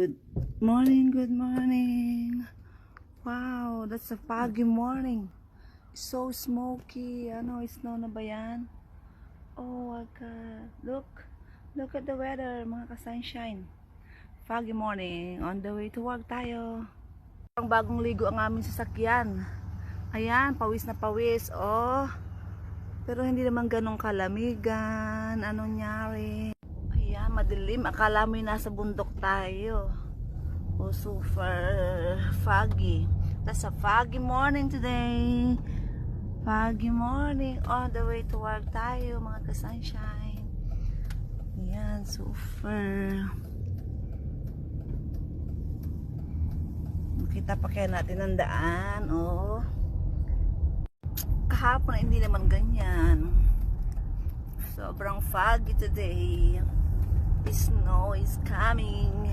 Good morning, good morning. Wow, that's a foggy morning. So smoky. Snow na ba yan? Oh my God. Look at the weather, mga ka-sunshine. Foggy morning. On the way to work tayo. Ang bagong ligo ang aming sasakyan. Ayan, pawis na pawis. Oh, pero hindi naman ganong kalamigan. Anong nangyari? Ayan, madilim. Akala mo yung nasa bundok tayo. Oh, super foggy. That's a foggy morning today. Foggy morning. On the way to work tayo, mga ka-sunshine. Ayan, super. Makita pa kaya natin ang daan. Oh. Kahapon hindi naman ganyan. Sobrang foggy today. Snow is coming.